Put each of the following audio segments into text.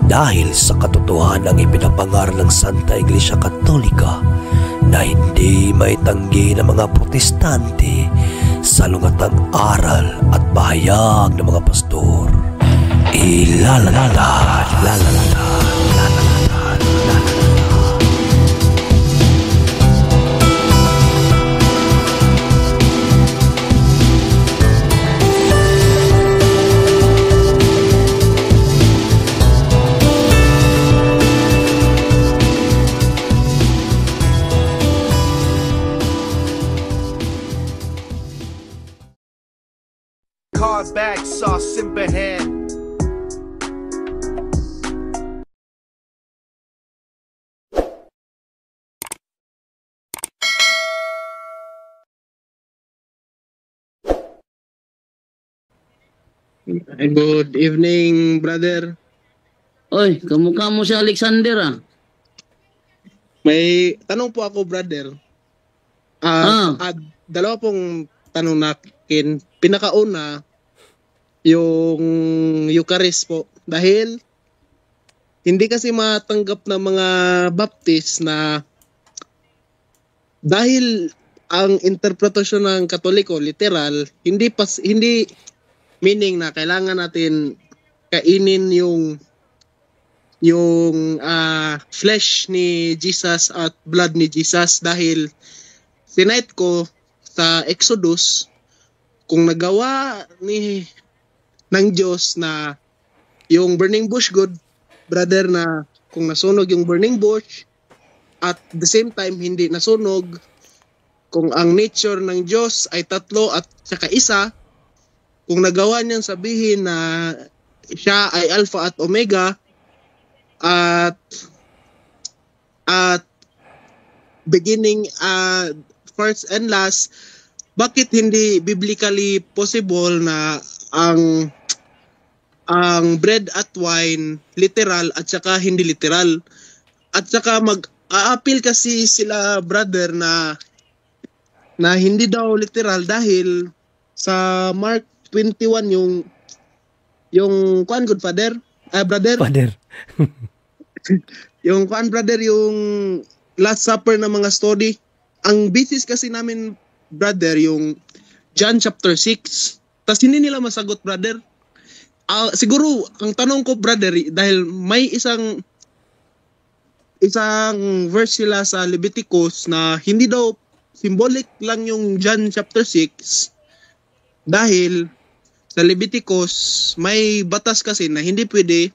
dahil sa katotohanang ipinapangaral ng Santa Iglesia Katolika na hindi maitanggi ng mga protestante sa lungatang aral at pahayag ng mga pastor. Bag sauce simperhan. Good evening, brother. Oy, kamukha mo si Alexander ah. May tanong po ako, brother. Dalawa pong tanong nakin. Pinakauna, yung Eucharist po. Dahil hindi kasi matanggap ng mga Baptist na dahil ang interpretasyon ng Katoliko literal, hindi meaning na kailangan natin kainin yung flesh ni Jesus at blood ni Jesus, dahil sinight ko sa Exodus kung nagawa ng Diyos na yung burning bush good, brother, na kung nasunog yung burning bush at the same time hindi nasunog, kung ang nature ng Diyos ay tatlo at saka isa, kung nagawa niyang sabihin na siya ay Alpha at Omega at beginning, first and last, bakit hindi biblically possible na ang bread at wine literal at saka hindi literal? At saka mag-a-appeal kasi sila, brother, na hindi daw literal dahil sa Mark 21 yung kuan, good father, brother, yung kuan, brother, yung Last Supper na mga story. Ang basis kasi namin, brother, yung John chapter 6. Tas hindi nila masagot, brother. Siguro ang tanong ko, brother, dahil may isang verse sila sa Leviticus na hindi daw symbolic lang yung John chapter 6, dahil sa Leviticus may batas kasi na hindi pwede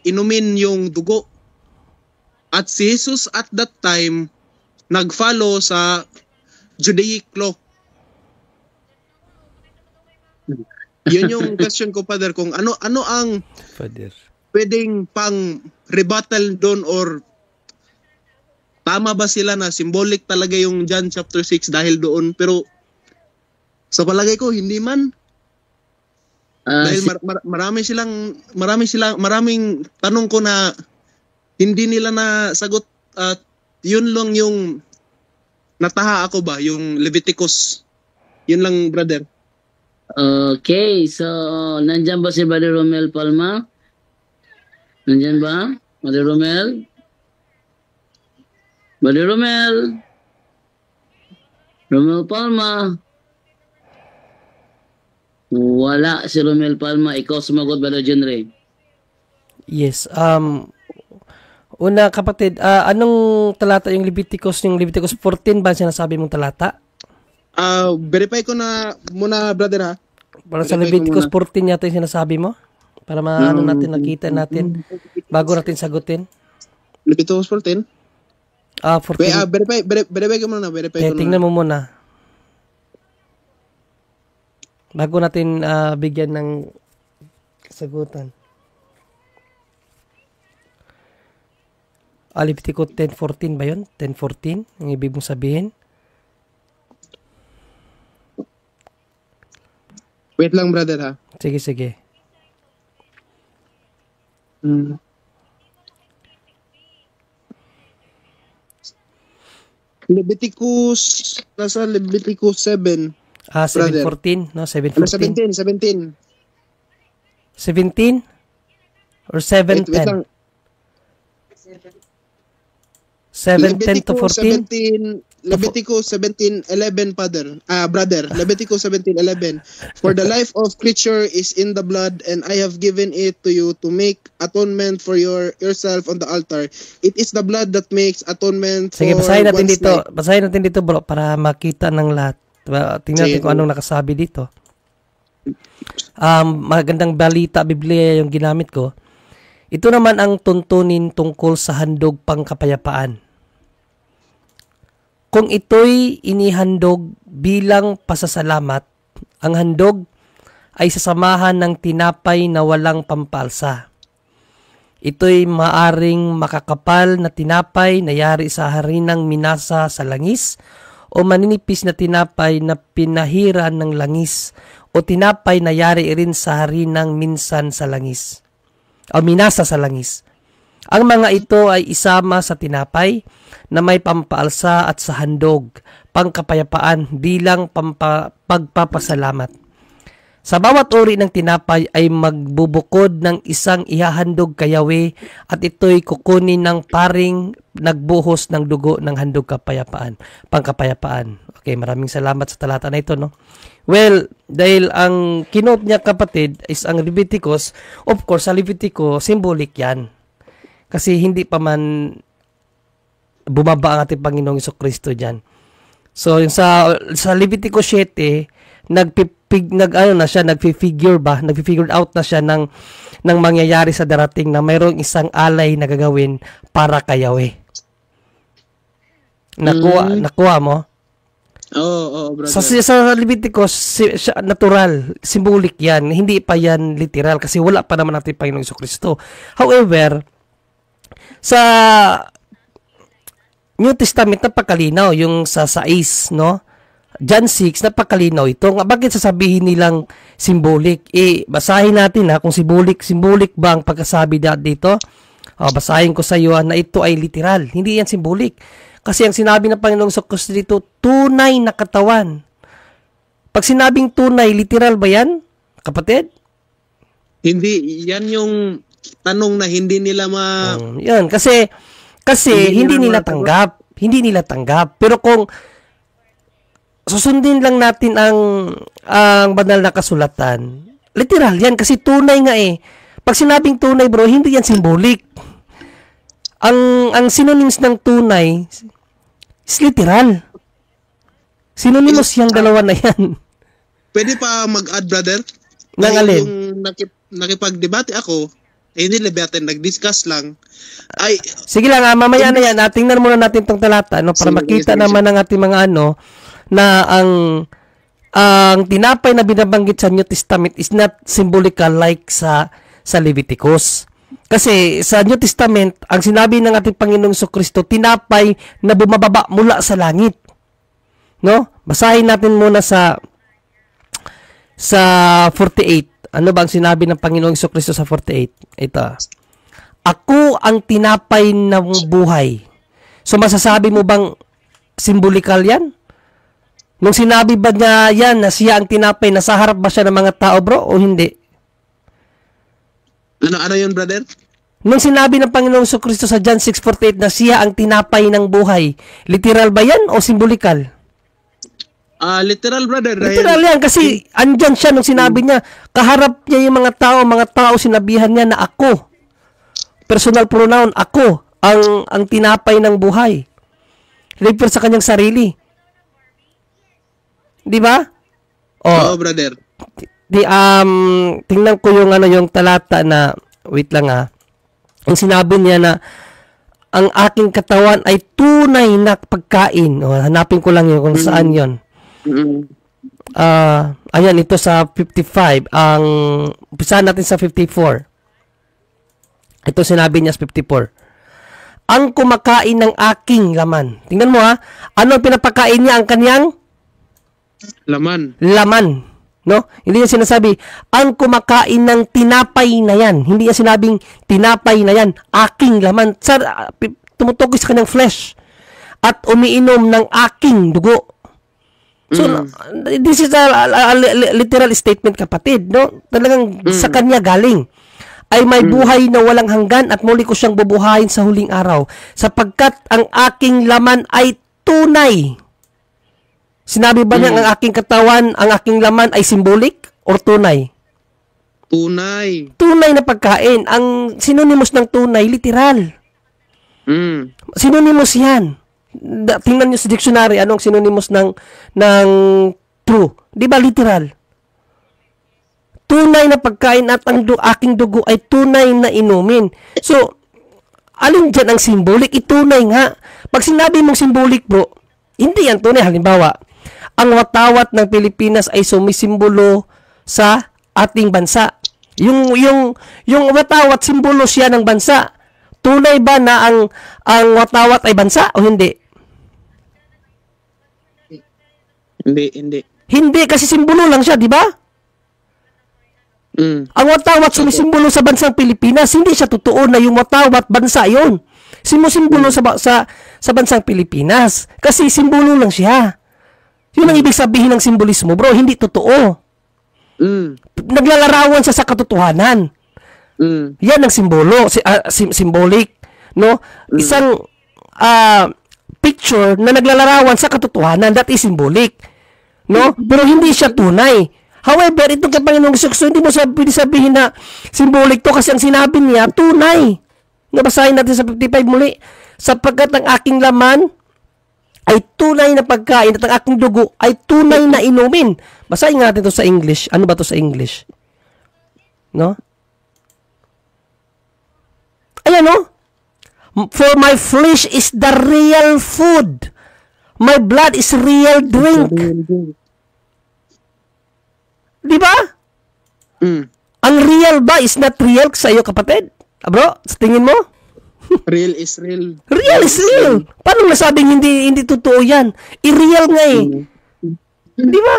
inumin yung dugo. At si Jesus at that time nag-follow sa Judaic law. Yun yung question ko, Father, kung ano ang Father pwedeng pang rebuttal doon, or tama ba sila na symbolic talaga yung John chapter 6 dahil doon, pero sa palagay ko hindi man. Dahil maraming tanong ko na hindi nila na sagot, at yun lang yung nataha ako ba, yung Leviticus. Yun lang, brother. Okay, so nandyan ba si Brother Romel Palma? Nandyan ba? Brother Romel? Brother Romel? Romel Palma? Wala si Romel Palma. Ikaw sumagot, Brother John Ray. Yes. Una, kapatid, anong talata yung Leviticus? Yung Leviticus 14 ba sinasabi mong talata? Verify ko na muna, brother, ha? Para sa Leviticus 14 yata yung sinasabi mo? Para maano natin, nakita natin bago natin sagutin. Leviticus 14? 14. Verify ko muna. Tingnan mo muna. Bago natin bigyan ng kasagutan. Leviticus 10:14 ba yun? 10:14? Ang ibig mong sabihin? Wait lang, brother, ha? Sige. Leviticus, nasa Leviticus 7. 7:14, no? 7:14. 17. 17? Or Wait 7:10? lang. 7:10 to 14? Levitico 17:11, brother. Levitico 17:11. For the life of creature is in the blood, and I have given it to you to make atonement for yourself on the altar. It is the blood that makes atonement Sige, for basahin natin one's dito. life. Basahin natin dito, bro, para makita ng lahat. Tingnan natin Sige. kung anong nakasabi dito. Magandang balita, Biblia yung ginamit ko. Ito naman ang tuntunin tungkol sa handog pangkapayapaan. Kung ito'y inihandog bilang pasasalamat, ang handog ay sasamahan ng tinapay na walang pampalsa. Ito'y maaring makakapal na tinapay na yari sa harinang minasa sa langis, o maninipis na tinapay na pinahiran ng langis, o tinapay na yari rin sa harinang minsan sa langis, o minasa sa langis. Ang mga ito ay isama sa tinapay na may pampaalsa at sa handog, pangkapayapaan bilang pagpapasalamat. Sa bawat uri ng tinapay ay magbubukod ng isang ihahandog kay Yahweh, at ito'y kukunin ng paring nagbuhos ng dugo ng handog kapayapaan, pangkapayapaan. Okay, maraming salamat sa talata na ito, no? Well, dahil ang kinote niya, kapatid, is ang Leviticus. Of course, sa Leviticus, symbolic yan. Kasi hindi pa man bumaba ang ating Panginoong Jesucristo diyan. So yung sa Leviticus 7, nagfi-figure out na siya ng mangyayari sa darating, na mayroong isang alay na gagawin para kay Yahweh. Nakuha mo? Oo, brother. Sa Leviticus, natural, symbolic yan. Hindi pa yan literal kasi wala pa naman natin Panginoong Jesucristo. However, sa New Testament napakalinaw yung sa 6, no? John 6 napakalinaw ito. Bakit sasabihin nilang symbolic? Basahin natin kung symbolic ba ang pagkasabi dito. Basahin ko sa iyo na ito ay literal. Hindi yan symbolic. Kasi ang sinabi ng Panginoong Jesucristo dito, tunay na katawan. Pag sinabing tunay, literal ba yan, kapatid? Hindi, yan yung tanong na hindi nila Yan, kasi hindi nila tanggap. Hindi nila tanggap. Pero kung susundin lang natin ang banal na kasulatan, literal yan kasi tunay nga eh. Pag sinabing tunay, bro, hindi yan symbolic. Ang synonyms ng tunay is literal. Synonymous yung dalawa na yan. Pwede pa mag-add, brother? Nang alin? Yung nakipag-debate ako, hindi natin nag-discuss lang. Sige lang, mamaya na yan. Tingnan muna natin tong talata, no, para makita naman ng ating mga na ang tinapay na binabanggit sa New Testament is not symbolical like sa Leviticus. Kasi sa New Testament, ang sinabi ng ating Panginoong Jesucristo, tinapay na bumababa mula sa langit. No? Basahin natin muna sa 48. Ano ba ang sinabi ng Panginoong Jesucristo sa 48? Ito. Ako ang tinapay ng buhay. So masasabi mo bang symbolikal yan? Nung sinabi ba niya yan na siya ang tinapay, nasa harap ba siya ng mga tao, bro, o hindi? Ano yun, brother? Nung sinabi ng Panginoong Jesucristo sa John 6:48 na siya ang tinapay ng buhay, literal ba yan o symbolikal? Literal, brother. Literal yan kasi andyan siya nung sinabi niya, kaharap niya yung mga tao sinabihan niya na ako. Personal pronoun, ako ang tinapay ng buhay. Refer sa kanyang sarili. Di ba? Oo, brother. Tingnan ko yung talata na, wait lang ang sinabi niya na ang aking katawan ay tunay na pagkain. Hanapin ko lang yun kung saan yun. Ayan, ito sa 55. Umpisahan natin sa 54. Ito sinabi niya sa 54. Ang kumakain ng aking laman. Tingnan mo ano ang pinapakain niya ang kanyang? Laman. No? Hindi niya sinasabi, ang kumakain ng tinapay na yan. Hindi niya sinabing, tinapay na yan, aking laman. Tumutukoy sa kanyang flesh. At umiinom ng aking dugo. So, this is a literal statement, kapatid. No? Talagang sa kanya galing. ay may buhay na walang hanggan at muli ko siyang bubuhayin sa huling araw sapagkat ang aking laman ay tunay. Sinabi ba niya ang aking katawan, ang aking laman ay symbolic or tunay? Tunay. Tunay na pagkain. Ang synonymous ng tunay, literal. Synonymous yan. Tingnan niyo sa dictionary, anong synonymous ng true. Di ba literal? Tunay na pagkain at ang aking dugo ay tunay na inumin. So, alin dyan ang symbolic? Itunay nga. Pag sinabi mong symbolic, bro, hindi yan tunay. Halimbawa, ang watawat ng Pilipinas ay sumisimbolo sa ating bansa. Yung watawat, simbolo siya ng bansa. Tunay ba na ang watawat ay bansa o hindi? Hindi. Hindi, kasi simbolo lang siya, di ba? Ang watawat sumisimbolo sa bansang Pilipinas, hindi siya totoo na yung watawat bansa yon. Sumusimbolo sa bansang Pilipinas kasi simbolo lang siya. Yun ang ibig sabihin ng simbolismo, bro, hindi totoo. Naglalarawan siya sa katotohanan. Yan ang simbolo, symbolic, no? Isang picture na naglalarawan sa katotohanan, that is symbolic, no? Pero hindi siya tunay. However, itong kay Panginoong Hesus, hindi mo pwede sabihin na symbolic to kasi ang sinabi niya, tunay. Nabasahin natin sa 55 muli. Sapagkat ang aking laman ay tunay na pagkain at ang aking dugo ay tunay na inumin. Basahin natin to sa English. Ano ba to sa English? No? Ayan, no? For my flesh is the real food. My blood is real drink. Di ba? Ang real ba is not real sa iyo, kapatid? Bro, sa tingin mo? Real is real. Real is real. Paano nasabing hindi totoo yan? I-real nga eh. Di ba?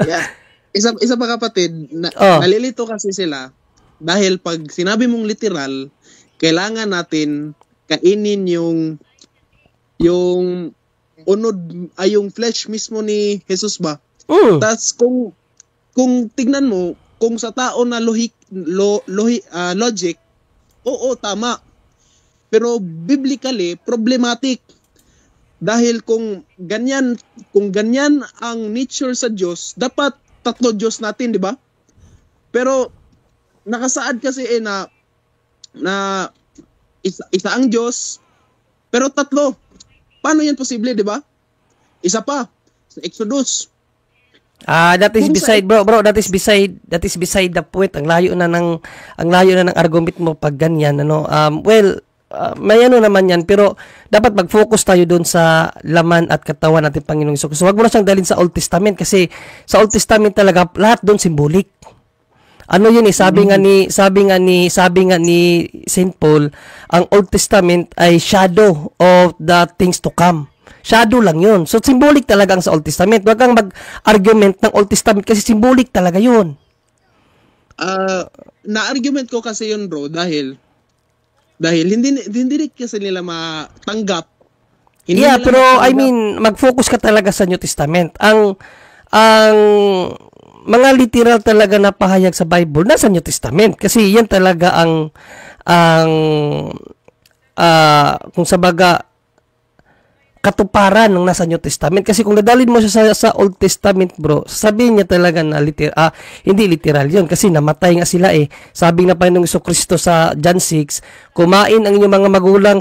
Yeah. Isa pa kapatid, nalilito kasi sila dahil pag sinabi mong literal, kailangan natin kainin yung unod ay yung flesh mismo ni Jesus ba? Tapos kung tignan mo, kung sa tao na logic, oo, tama. Pero biblically, problematic. Dahil kung ganyan ang nature sa Diyos, dapat tatlo Diyos natin, di ba? Pero nakasaad kasi na isa ang Diyos, pero tatlo. Paano yan posible, di ba? Isa pa, sa Exodus. That is beside that is beside the point. Ang layo na ng argument mo pag ganyan, ano. May ano naman yan, pero dapat mag-focus tayo doon sa laman at katawan natin Panginoong Hesus. So wag mo na siyang dalhin sa Old Testament kasi sa Old Testament talaga lahat doon symbolic. Ano yun eh, sabi nga ni Saint Paul, ang Old Testament ay shadow of the things to come. Shadow lang yun. So, symbolic talaga ang sa Old Testament. Huwag kang mag-argument ng Old Testament kasi symbolic talaga yun. Na-argument ko kasi yun, bro, dahil hindi kasi nila matanggap. Pero I mean, mag-focus ka talaga sa New Testament. Ang mga literal talaga na pahayag sa Bible nasa New Testament kasi yan talaga ang kung sa baga katuparan ng nasa New Testament. Kasi kung dadalhin mo siya sa Old Testament, bro, sabihin niya talaga na hindi literal yun. Kasi namatay nga sila eh. Sabi na Panginoong Jesucristo sa John 6, kumain ang inyong mga magulang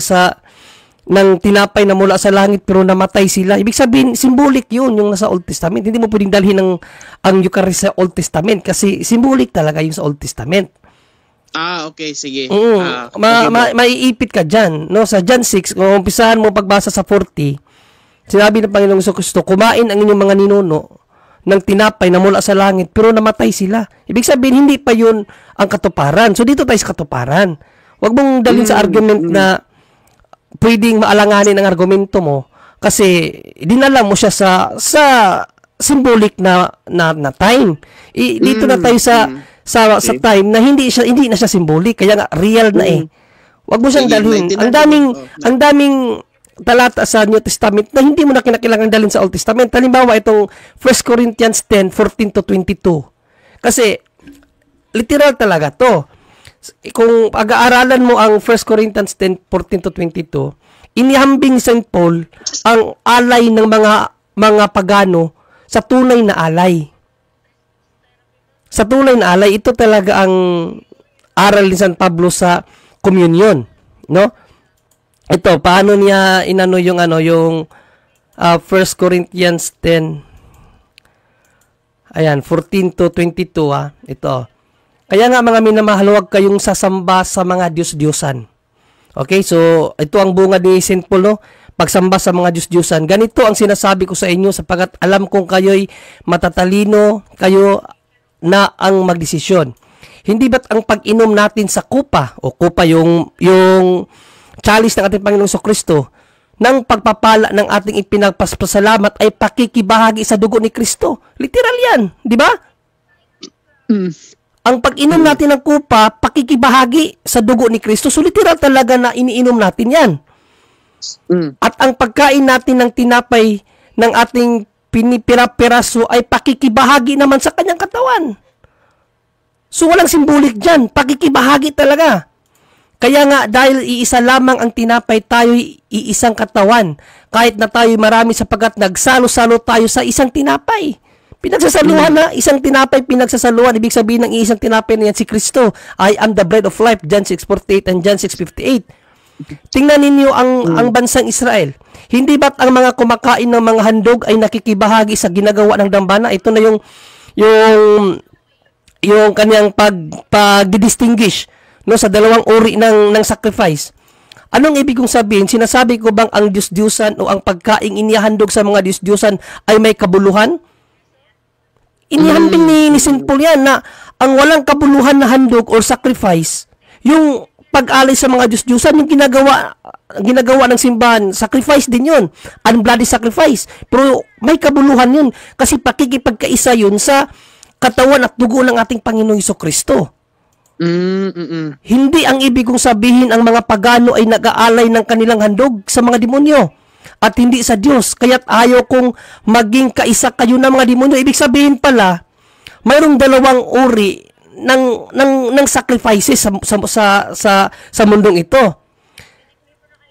ng tinapay na mula sa langit pero namatay sila. Ibig sabihin, symbolic yun yung nasa Old Testament. Hindi mo pwedeng dalhin ang Eucharist sa Old Testament kasi symbolic talaga yung sa Old Testament. Okay, sige. Maiipit ka dyan. No? Sa John 6, kung umpisahan mo pagbasa sa 40, sinabi ng Panginoong Jesucristo, kumain ang inyong mga ninuno ng tinapay na mula sa langit, pero namatay sila. Ibig sabihin, hindi pa yun ang katuparan. So, dito tayo sa katuparan. Huwag mong dalhin sa argument na pwedeng maalanganin ang argumento mo kasi dinala mo siya sa symbolic na time. Dito na tayo sa time na hindi na siya symbolic kaya nga real na eh. Wag mo siyang dalhin. Ang daming talata sa New Testament na hindi mo na kinakailangan dalhin sa Old Testament. Halimbawa itong 1 Corinthians 10:14 to 22. Kasi literal talaga to. kung pag-aaralan mo ang 1 Corinthians 10:14 to 22, inihambing St. Paul ang alay ng mga pagano sa tunay na alay. Sa tunay na alay, ito talaga ang aral ni San Pablo sa communion, no? Ito, paano niya inano yung 1 Corinthians 10. Ayan, 14 to 22 ito. Kaya nga mga minamahal, huwag kayong sasamba sa mga Diyos-Diyosan. Okay, so ito ang bunga ni St. Paul, no? Pagsamba sa mga Diyos-Diyosan. Ganito ang sinasabi ko sa inyo sapagkat alam kong kayo'y matatalino, kayo na ang magdesisyon. Hindi ba't ang pag-inom natin sa kupa, o kupa yung chalice ng ating Panginoong Jesucristo, ng pagpapala ng ating ipinagpasalamat ay pakikibahagi sa dugo ni Kristo? Literal yan, di ba? Ang pag-inom natin ng kupa, pakikibahagi sa dugo ni Kristo. So literal talaga na iniinom natin yan. At ang pagkain natin ng tinapay ng ating pinipira-piraso ay pakikibahagi naman sa kanyang katawan. So walang simbolik dyan, pakikibahagi talaga. Kaya nga dahil iisa lamang ang tinapay, tayo'y iisang katawan. Kahit na tayo'y marami sapagkat nagsalo-salo tayo sa isang tinapay. Pinagsasaluhan na, isang tinapay pinagsasaluhan. Ibig sabihin ng isang tinapay na yan si Kristo. I am the bread of life, John 6:48 and John 6:58. Tingnan ninyo ang bansang Israel. Hindi ba't ang mga kumakain ng mga handog ay nakikibahagi sa ginagawa ng dambana? Ito na yung kanyang pag-distinguish, no, sa dalawang uri ng sacrifice. Anong ibig kong sabihin? Sinasabi ko bang ang Diyos-Diyusan o ang pagkaing inihandog sa mga Diyos-Diyusan ay may kabuluhan? Inihambing ni St. Paul yan na ang walang kabuluhan na handog or sacrifice, yung pag-alay sa mga Diyos-Diyusan, yung ginagawa ng simbahan, sacrifice din yun. Unbloody sacrifice. Pero may kabuluhan yun kasi pakikipagkaisa yun sa katawan at dugo ng ating Panginoong Jesucristo. Hindi ang ibig kong sabihin ang mga pagano ay nag-aalay ng kanilang handog sa mga demonyo at hindi sa Diyos. Kaya't ayaw kong maging kaisa kayo ng mga demonyo. Ibig sabihin pala, mayroong dalawang uri ng sacrifices sa mundong ito.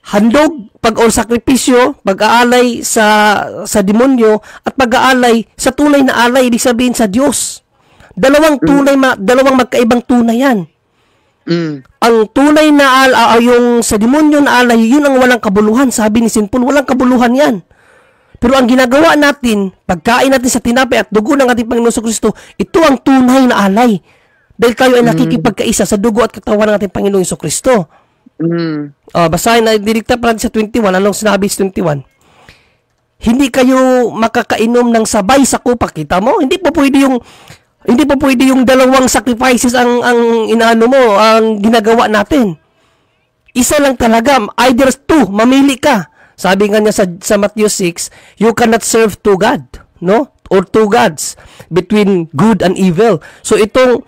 Handog, o sakripisyo, pag-aalay sa demonyo at pag-aalay sa tunay na alay, ibig sabihin sa Diyos. Dalawang magkaibang tunay yan. Ang tunay na yung sa demonyo na alay, yun ang walang kabuluhan. Sabi ni St. Paul, walang kabuluhan yan. Pero ang ginagawa natin, pagkain natin sa tinapay at dugo ng ating Panginoon Jesucristo, ito ang tunay na alay. Dahil tayo ay nakikipagkaisa sa dugo at katawan ng ating Panginoong Jesucristo. Basahin na direkta pa natin sa 21. Anong sinabi sa 21? Hindi kayo makakainom ng sabay sa kupa. Kita mo? Hindi po pwede yung dalawang sacrifices ang inaano mo, ang ginagawa natin. Isa lang talaga, either two, mamili ka. Sabi nga niya sa Matthew 6, you cannot serve two God, no? Or two gods between good and evil. So itong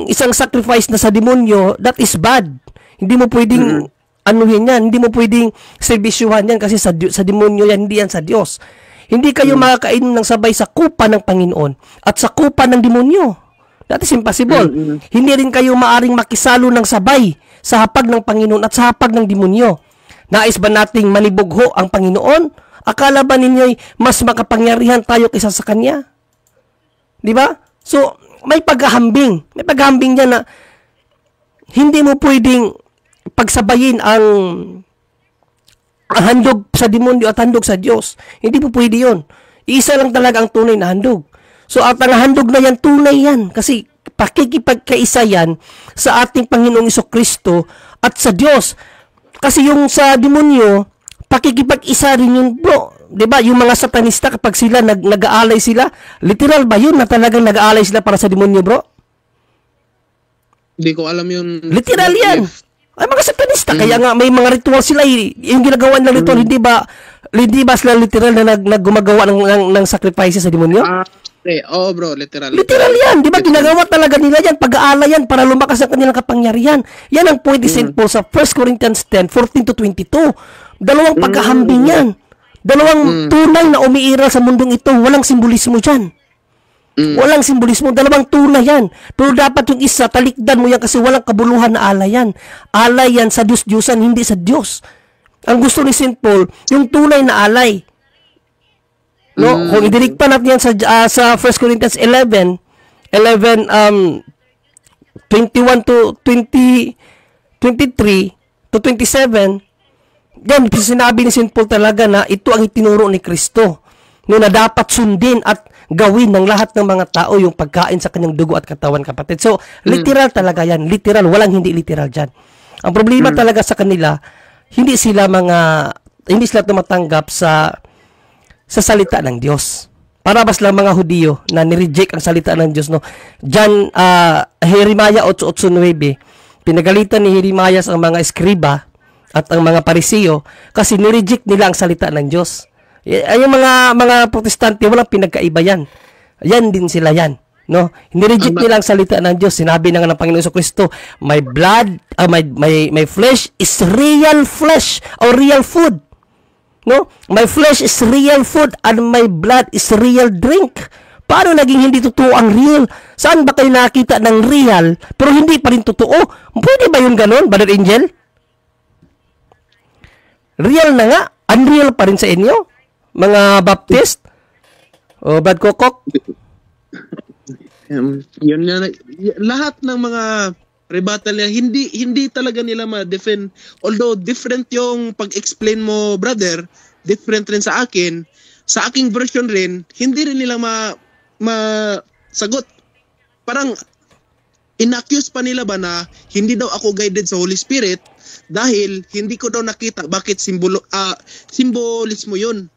isang sacrifice na sa demonyo, that is bad. Hindi mo pwedeng anuhin yan, hindi mo pwedeng serbisyuhan yan kasi sa demonyo yan, hindi yan sa Diyos. Hindi kayo makakainom ng sabay sa kupa ng Panginoon at sa kupa ng demonyo. That is impossible. Hindi rin kayo maaring makisalo ng sabay sa hapag ng Panginoon at sa hapag ng demonyo. Nais ba nating manibugho ang Panginoon? Akala ba ninyo'y mas makapangyarihan tayo kaysa sa Kanya? Di ba? So, may paghahambing. May paghahambing niya na hindi mo pwedeng pagsabayin ang handog sa demonyo at handog sa Diyos. Hindi po pwede yun. Isa lang talaga ang tunay na handog. So, at ang handog na yan, tunay yan. Kasi pakikipagkaisa yan sa ating Panginoong Jesucristo at sa Diyos. Kasi yung sa demonyo, pakikipag-isa rin yun, bro. Diba? Yung mga satanista, kapag sila nag-aalay sila, literal ba yun na talagang nag-aalay sila para sa demonyo, bro? Hindi ko alam yun. Literal yan. Ay, mga satanista. Kaya nga, may mga ritual sila. Yung ginagawa ng ritual, hindi ba sila literal na naggumagawa ng sacrifices sa demonyo? Oo, bro. Literal. Literal yan. Di ba? Ginagawa talaga nila yan. Pag-aalay yan para lumakas ang kanilang kapangyarihan. Yan ang point ni St. Paul sa 1 Corinthians 10, 14 to 22. Dalawang paghahambing yan. Dalawang tunay na umiiral sa mundong ito. Walang simbolismo dyan. Walang simbolismo, dalawang tunay yan. Pero dapat yung isa, talikdan mo yan kasi walang kabuluhan na alay yan. Alay yan sa Diyos-Diyosan, hindi sa Diyos. Ang gusto ni St. Paul, yung tunay na alay. No? Kung idinig pa natin yan sa 1 Corinthians 11, 21 to 20, 23 to 27, yan, sinabi ni St. Paul talaga na ito ang itinuro ni Kristo. No, na dapat sundin at gawin ng lahat ng mga tao yung pagkain sa kanyang dugo at katawan, kapatid. So, literal talaga yan. Literal. Walang hindi literal dyan. Ang problema talaga sa kanila, hindi sila tumatanggap sa salita ng Diyos. Para bas lang mga Hudiyo na nireject ang salita ng Diyos. No? Diyan, Jeremiah 8:8-9, pinagalitan ni Jeremiah ang mga eskriba at ang mga parisiyo kasi nireject nila ang salita ng Diyos. Ay, yung mga protestante, walang pinagkaiba yan. Yan din sila yan. No? Nireject nila ang salita ng Diyos. Sinabi na nga ng Panginoon Jesucristo, my blood, my flesh is real flesh or real food. No? My flesh is real food and my blood is real drink. Paano naging hindi totoo ang real? Saan ba kayo nakita ng real pero hindi pa rin totoo? Pwede ba yun ganon, Brother Angel? Real na nga, unreal pa rin sa inyo? Mga Baptist? O Brad Kokok? Yun nga, lahat ng mga rebuttal niya, hindi talaga nila ma-defend. Although different yung pag-explain mo, brother, different rin sa akin. Sa aking version rin, hindi rin nila masagot. Parang inaccuse pa nila ba na hindi daw ako guided sa Holy Spirit dahil hindi ko daw nakita bakit simbolismo yun.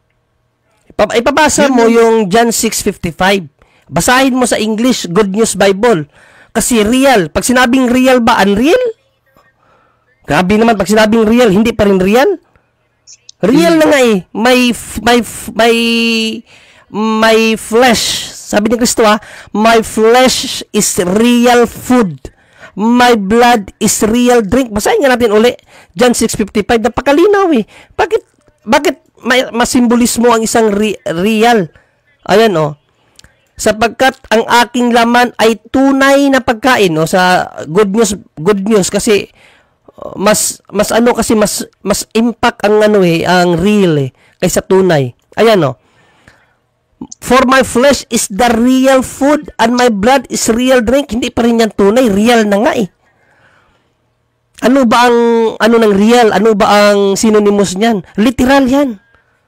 Ipabasa mo yung John 6:55. Basahin mo sa English, Good News Bible. Kasi real. Pag sinabing real ba, unreal? Grabe naman, pag sinabing real, hindi pa rin real? Real na nga eh. My flesh. Sabi ni Kristo my flesh is real food. My blood is real drink. Basahin nga natin uli. John 6:55. Napakalinaw eh. Bakit masimbolismo ang isang real? Ayan sapagkat ang aking laman ay tunay na pagkain sa good news kasi mas impact ang ang real kaysa tunay. Ayan for my flesh is the real food and my blood is real drink. Hindi pa rin yan tunay, real na nga eh. Ano ba ang ng real? Ano ba ang synonymous niyan? Literal yan.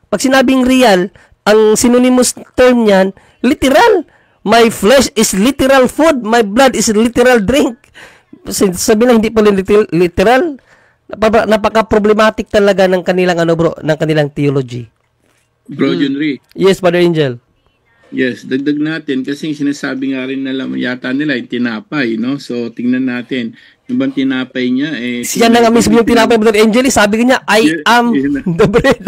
Pag sinabing real, ang synonymous term niyan, literal. My flesh is literal food, my blood is literal drink. Sabi na hindi pa literal. Napaka-problematic talaga ng kanilang ng kanilang theology. Bro Junri. Yes, Brother Angel. Yes, dagdag natin kasi sinasabi nga rin yata nila yung tinapay, no? So tingnan natin yung bang tinapay niya siya na nga mismo yung tinapay, Brother Angel, sabi niya I am the bread.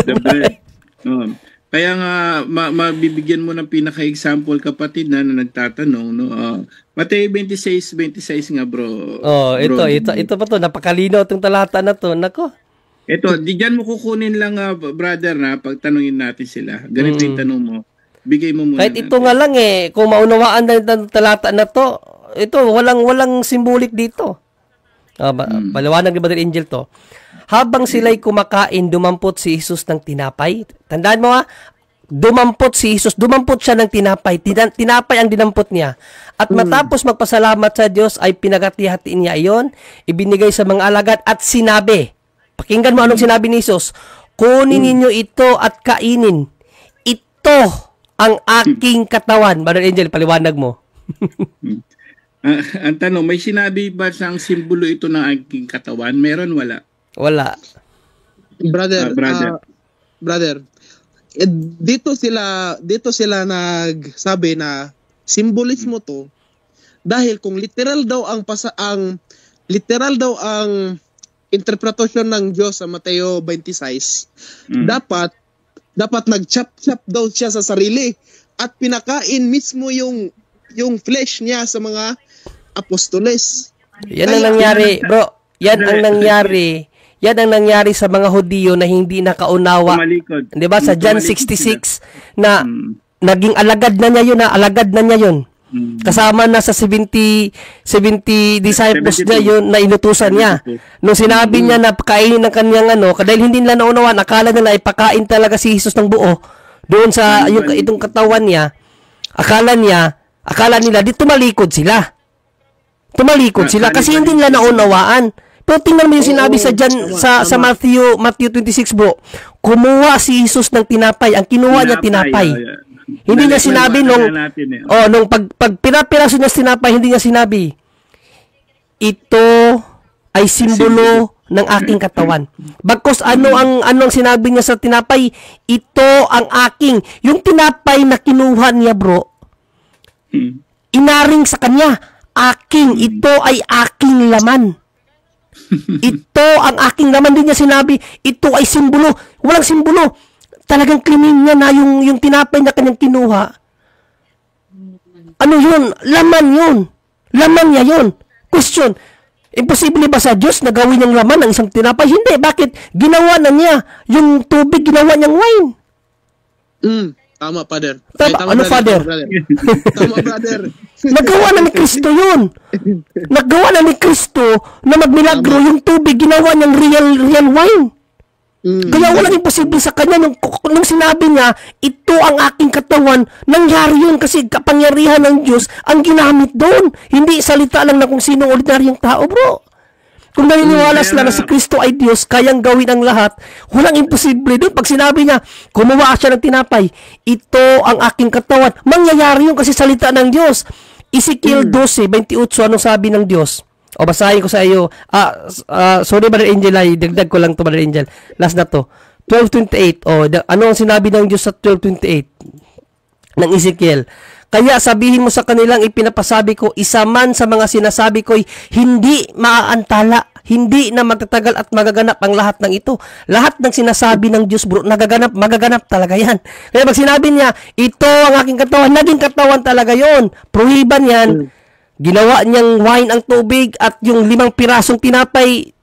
Kaya nga mabibigyan mo ng pinaka-example, kapatid, na nagtatanong, no? Mateo 26:26 nga, bro. Ito pa to, napakalinaw itong talata na to. Nako. Ito, diyan mo kukunin lang, brother, na pagtanungin natin sila. Ganito yung tanong mo. Bigay mo muna. Kahit ito nga lang kung maunawaan na ng talata na to, ito, walang simbolik dito. Paliwanag ni Brother Angel to. Habang sila'y kumakain, dumampot si Jesus ng tinapay. Tandaan mo dumampot si Jesus. Dumampot siya ng tinapay. Tinapay ang dinampot niya. At matapos magpasalamat sa Diyos, ay pinagati-hatiin niya iyon, ibinigay sa mga alagad at sinabi. Pakinggan mo anong sinabi ni Jesus. Kunin ninyo ito at kainin. Ito ang aking katawan. Brother Angel, paliwanag mo. Ang tanong, may sinabi ba siyang simbolo ito ng aking katawan? Meron, wala? Wala. Brother. Dito sila nagsabi na simbolismo to dahil kung literal daw ang interpretasyon ng Diyos sa Mateo 26, dapat nag-chop daw siya sa sarili at pinakain mismo yung flesh niya sa mga apostoles. Yan ang nangyari, bro. Yan ang nangyari sa mga Hudiyo na hindi nakaunawa. 'Di ba sa John 66 na naging alagad na niya 'yun, Kasama na sa 70 disciples 72. niya yun na inutusan niya. Nung sinabi niya na pakainin ng kanyang dahil hindi nila naunawaan, akala nila ay pakain talaga si Jesus ng buo doon sa itong katawan niya. Akala nila di tumalikod sila. Kasi hindi nila naunawaan. Pero tingnan mo yung sinabi sa Matthew 26, bro. Kumuha si Jesus ng tinapay. Ang kinuha niya tinapay. Hindi niya sinabi nung pag pinapiraso niya tinapay, hindi niya sinabi, ito ay simbolo ng aking katawan. Bagkus ano ang sinabi niya sa tinapay? Ito ang aking. Yung tinapay na kinuha niya, bro, inaring sa kanya. Aking. Ito ay aking laman. Ito ang aking laman. Din niya sinabi, ito ay simbolo. Walang simbolo. Talagang klinin niya na yung tinapay na kanyang kinuha. Ano yun? Laman yun. Laman niya yun. Question, imposible ba sa Diyos na gawin niyang laman ng isang tinapay? Hindi. Bakit? Ginawa na niya. Yung tubig, ginawa niyang wine. Tama, Father. Ano, Father? Tama, brother. Nagawa na ni Kristo yun. Nagawa na ni Kristo na magmilagro. Yung tubig, ginawa niyang real wine. Kaya walang imposible sa kanya nung sinabi niya, ito ang aking katawan, nangyari yun kasi kapangyarihan ng Diyos ang ginamit doon. Hindi salita lang na kung sino ordinaryong tao, bro. Kung naniniwala sila na si Kristo ay Diyos, kayang gawin ang lahat, walang imposible doon. Pag sinabi niya, kumuha siya ng tinapay, ito ang aking katawan, mangyayari yun kasi salita ng Diyos. Ezekiel 12:28, anong sabi ng Diyos? O basahin ko sa iyo. Sorry, Brother Angel, dagdag ko lang to, Brother Angel. Last na to. 12:28. Ano ang sinabi ng Diyos sa 12:28 ng Ezekiel? Kaya sabihin mo sa kanilang ipinapasabi ko, isa man sa mga sinasabi ko'y hindi maaantala, hindi na matatagal at magaganap ang lahat ng ito. Lahat ng sinasabi ng Diyos, bro, magaganap talaga yan. Kaya pag sinabi niya, ito ang aking katawan, naging katawan talaga yon. Prohiban yan. Ginawa niyang wine ang tubig at yung 5 pirasong tinapay,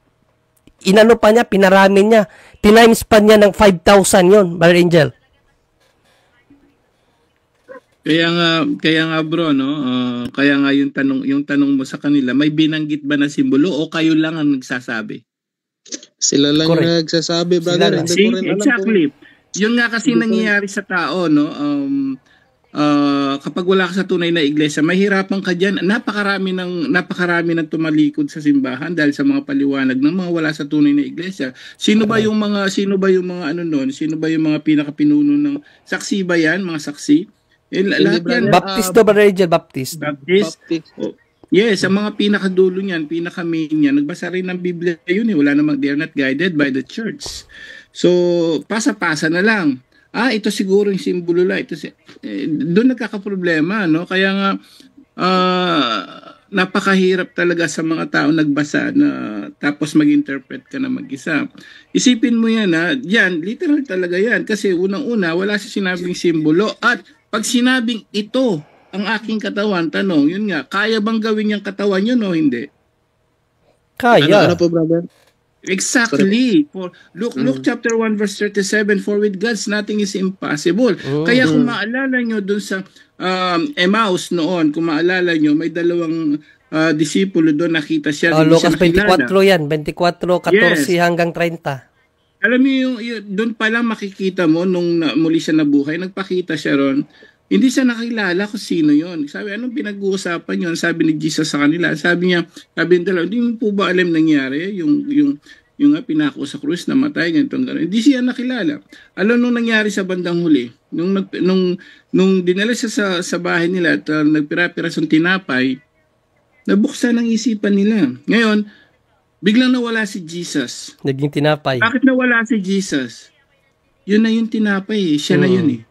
pinarami niya. Tinimes pa niya ng 5,000 yon, Brother Angel. Kaya nga bro, no? Kaya nga yung tanong mo sa kanila, may binanggit ba na simbolo o kayo lang ang nagsasabi? Sila lang yung nagsasabi, brother. Exactly. Yun nga kasi nangyayari sa tao, no? Kapag wala ka sa tunay na iglesia, mahirapan ka diyan. Napakarami ng tumalikod sa simbahan dahil sa mga paliwanag ng mga wala sa tunay na iglesia. Sino ba yung mga ano noon? Sino ba yung mga pinakapinuno ng saksi ba yan, mga saksi? Lahat yan. Baptist to, Brother Angel, Baptist. Oh, yes, ang mga pinakadulo niyan, pinaka-main niyan, nagbasa rin ng Biblia yun eh. Wala namang, they are not guided by the church. So, pasa-pasa na lang. Ito siguro yung simbolo lang. Doon nagkakaproblema, no? Kaya nga, napakahirap talaga sa mga tao nagbasa na tapos mag-interpret ka na mag-isa. Isipin mo yan, yan, literal talaga yan. Kasi unang-una, wala siya sinabing simbolo. At pag sinabing ito, ang aking katawan, tanong, yun nga, kaya bang gawin yung katawan yun o hindi? Kaya. Ano po, brother? Exactly. For Luke chapter 1 verse 37, for with God's nothing is impossible. Kaya kung maalala nyo dun sa Emmaus noon, kung maalala nyo, may dalawang disipulo doon, nakita siya. Lucas 24 yan, 24:14 hanggang 30. Alam mo yung doon pa lang makikita mo nung muli siya nabuhay, nagpakita siya ron. Hindi siya nakilala kung sino yon. Sabi, anong pinag-uusapan yon? Sabi ni Jesus sa kanila. Sabi niya, hindi mo po ba alam nangyari? Yung pinako sa krus, namatay, ganito, gano'n. Hindi siya nakilala. Alam nung nangyari sa bandang huli, nung dinala siya sa bahay nila at nagpira-pirasong tinapay, nabuksan ang isipan nila. Ngayon, biglang nawala si Jesus. Naging tinapay. Bakit nawala si Jesus? Yun na yung tinapay. Siya na yun eh.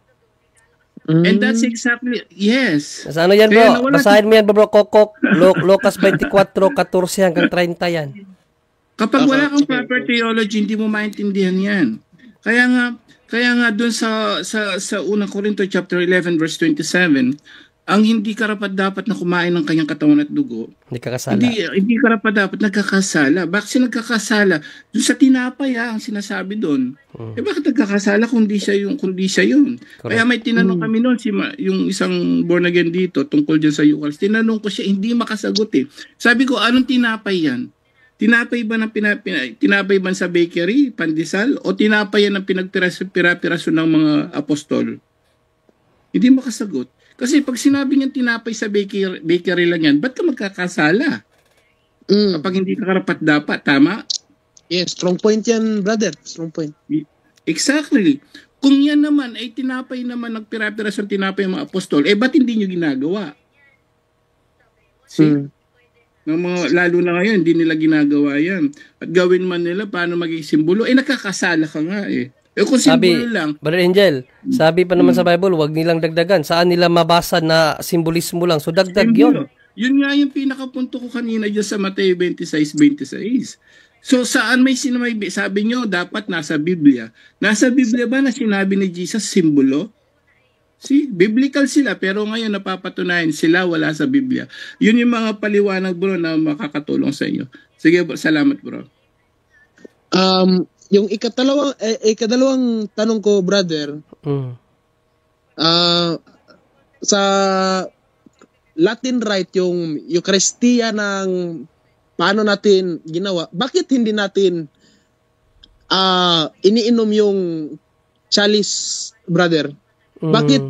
And that's exactly, yes. Sa ano yan, bro? Basahin mo yan, bro, Kokok. Lucas 24:14 hanggang 30 yan. Kapag wala kang proper theology, hindi mo maintindihan yan. Kaya nga doon sa unang Korinto chapter 11 verse 27, ang hindi karapat-dapat na kumain ng kanyang katawan at dugo, Hindi ka kasala. hindi karapat-dapat nagkakasala. Bakit siya nagkakasala? Doon sa tinapay ang sinasabi doon. Bakit nagkakasala kung di siya yun? Correct. Kaya may tinanong kami noon, yung isang born again dito, tungkol dyan sa Eucharist. Tinanong ko siya, hindi makasagot eh. Sabi ko, anong tinapay yan? Tinapay ba sa bakery, pandesal, o tinapay yan ng pinagpira-piraso ng mga apostol? Hindi makasagot. Kasi pag sinabi niyan tinapay sa bakery lang yan, ba't ka magkakasala? Kapag hindi ka karapat-dapat, tama? Yes, strong point yan, brother. Strong point. Exactly. Kung yan naman ay tinapay naman, nagpira-piraso ng tinapay ng mga apostol, ba't hindi nyo ginagawa? See? Lalo na ngayon, hindi nila ginagawa yan. At gawin man nila, paano maging simbolo? Nakakasala ka nga eh. Kung simbolo lang. Brother Angel, sabi pa naman sa Bible, wag nilang dagdagan. Saan nila mabasa na simbolismo lang? So dagdag yun. Yun nga yung pinakapunto ko kanina dyan sa Mateo 26:26. So saan may sabi nyo, dapat nasa Biblia. Nasa Biblia ba na sinabi ni Jesus simbolo? See, biblical sila, pero ngayon napapatunayan sila wala sa Biblia. Yun yung mga paliwanag, bro, na makakatulong sa inyo. Sige, salamat, bro. Yung ikadalawang tanong ko, brother, sa Latin Rite, yung Eucharistia ng paano natin ginawa, bakit hindi natin iniinom yung chalice, brother? Bakit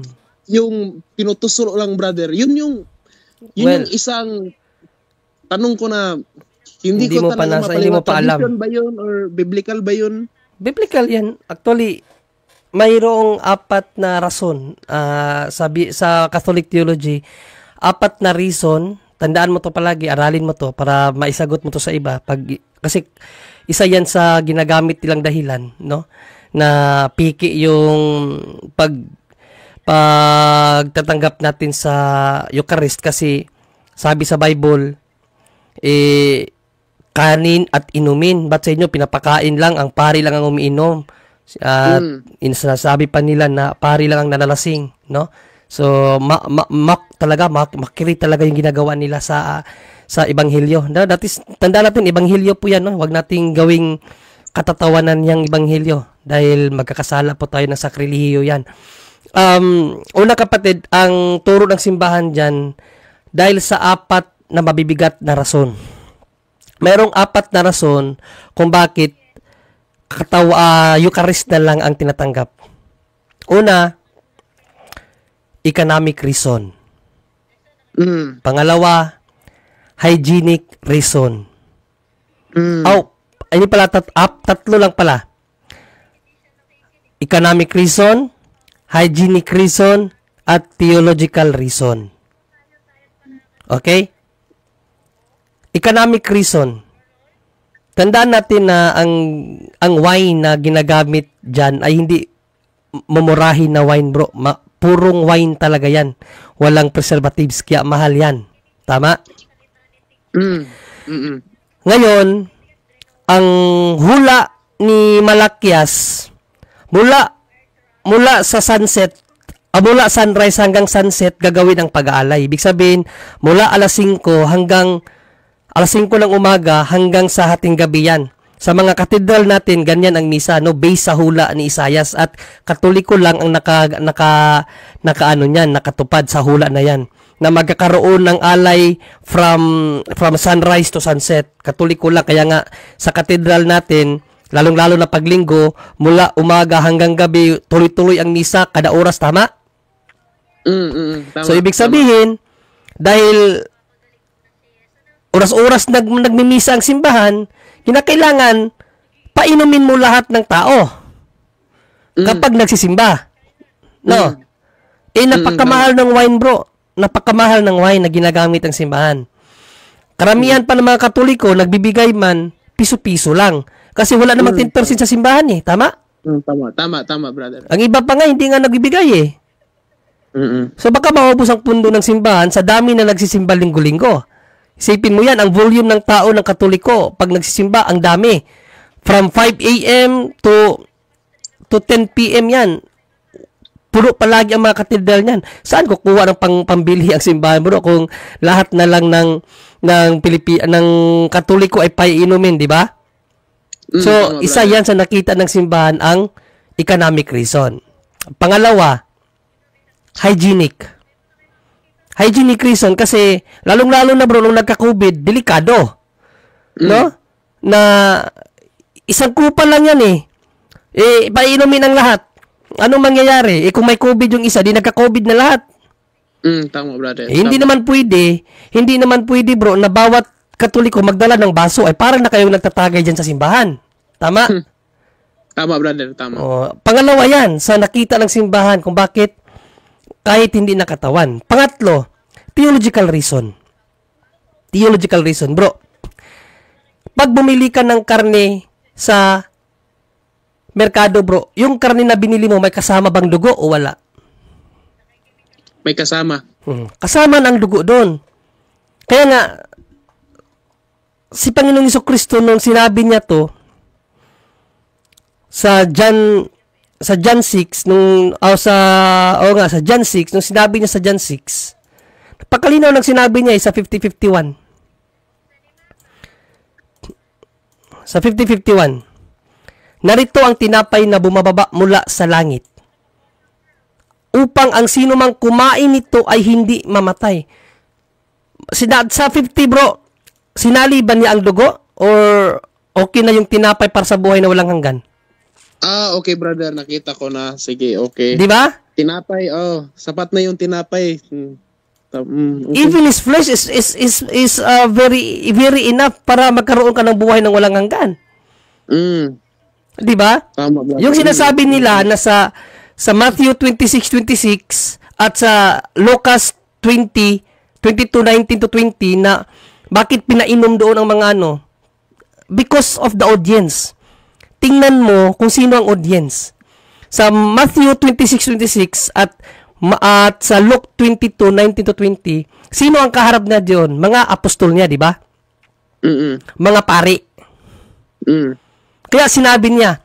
yung pinutusok lang, brother? Yun yung isang tanong ko na hindi ko talaga mapaliwanag. Tradition ba yun or biblical ba yun? Biblical yan. Actually, mayroong 4 na rason. Sabi sa Catholic theology, 4 na reason. Tandaan mo to palagi, aralin mo to para maisagot mo to sa iba. Kasi isa yan sa ginagamit nilang dahilan, no? Na piki yung pagtatanggap natin sa Eucharist kasi sabi sa Bible, kanin at inumin. Ba't sa inyo, pinapakain lang, ang pari lang ang umiinom. At sinasabi pa nila na pari lang ang nanalasing, no? So, makirit talaga yung ginagawa nila sa Ebanghelyo. Tandaan natin, Ebanghelyo po yan, no? Huwag nating gawing katatawanan yung Ebanghelyo dahil magkakasala po tayo ng sakrilihiyo yan. Una kapatid, ang turo ng simbahan dyan, dahil sa 4 na mabibigat na rason. Merong 4 na rason kung bakit Eucharist na lang ang tinatanggap. Una, economic reason. Pangalawa, hygienic reason. Ini pala, 3 lang pala. Economic reason, hygienic reason, at theological reason. Okay? Economic reason. Tandaan natin na ang wine na ginagamit dyan ay hindi mumurahin na wine, bro. Purong wine talaga yan. Walang preservatives, kaya mahal yan. Tama? Ngayon, ang hula ni Malakias, mula sa sunset, mula sunrise hanggang sunset, gagawin ang pag-aalay. Ibig sabihin, mula alas 5 hanggang alas 5 ng umaga hanggang sa hating gabi yan. Sa mga katedral natin, ganyan ang misa, no? Based sa hula ni Isaias, at Katoliko lang ang nakatupad sa hula na yan, na magkakaroon ng alay from sunrise to sunset. Katoliko lang, kaya nga sa katedral natin, lalong-lalo na paglinggo, mula umaga hanggang gabi, tuloy-tuloy ang misa kada oras, tama? Tama, so ibig sabihin, dahil oras-oras nagmimisa ang simbahan, kinakailangan painumin mo lahat ng tao kapag nagsisimba. No? Napakamahal ng wine, bro. Napakamahal ng wine na ginagamit ang simbahan. Karamihan pa ng mga Katoliko, nagbibigay man, piso-piso lang. Kasi wala naman 10% sa simbahan eh. Tama? Tama, brother. Ang iba pa nga, hindi nga nagbibigay eh. So baka maubos ang pundo ng simbahan sa dami na nagsisimba linggo-linggo. Isipin mo yan, ang volume ng tao ng Katoliko pag nagsisimba, ang dami. From 5 a.m. to 10 p.m. yan. puno palagi ang mga katedral niyan. Saan kukuha ng pambili ang simbahan, bro, kung lahat na lang ng ng Katoliko ay paiinumin, di ba? So, isa yan sa nakita ng simbahan ang economic reason. Pangalawa, hygienic. Hygienic reason kasi lalong-lalo na, bro, nung nagka-COVID, delikado. No? Na isang kupal lang yan eh. Paiinumin ang lahat. Anong mangyayari? Kung may COVID yung isa, di nagka-COVID na lahat. Tama, brother. Hindi naman pwede, bro, na bawat Katoliko magdala ng baso ay parang na kayong nagtatagay dyan sa simbahan. Tama? Tama, brother. Tama. Pangalawa yan, sa nakita ng simbahan kung bakit kahit hindi nakatawan. Pangatlo, theological reason. Theological reason, bro. Pag bumili ka ng karne sa merkado, bro, yung karne na binili mo, may kasama bang dugo o wala? May kasama. Kasama ng dugo doon. Kaya nga, si Panginoong Jesucristo nung sinabi niya to, sa John 6, sa John 6, nung sinabi niya sa John 6, napakalinaw ng sinabi niya sa 50:51. Sa 50:51, narito ang tinapay na bumababa mula sa langit, upang ang sino mang kumain nito ay hindi mamatay. Sa 50, bro, sinali ba niya ang dugo? Or okay na yung tinapay para sa buhay na walang hanggan? Okay, brother. Nakita ko na. Sige, okay. Di ba? Tinapay, sapat na yung tinapay. Okay. Even his flesh is very very enough para magkaroon ka ng buhay ng walang hanggan. Di ba? Tama, brother. Yung sinasabi nila na sa Matthew 26:26 at sa Lucas 22:19-20 na bakit pinainom doon ang mga because of the audience. Tingnan mo kung sino ang audience. Sa Matthew 26:26 at sa Luke 22:19-20, sino ang kaharap niya diyon? Mga apostol niya, di ba? Mga pari. Kaya sinabi niya,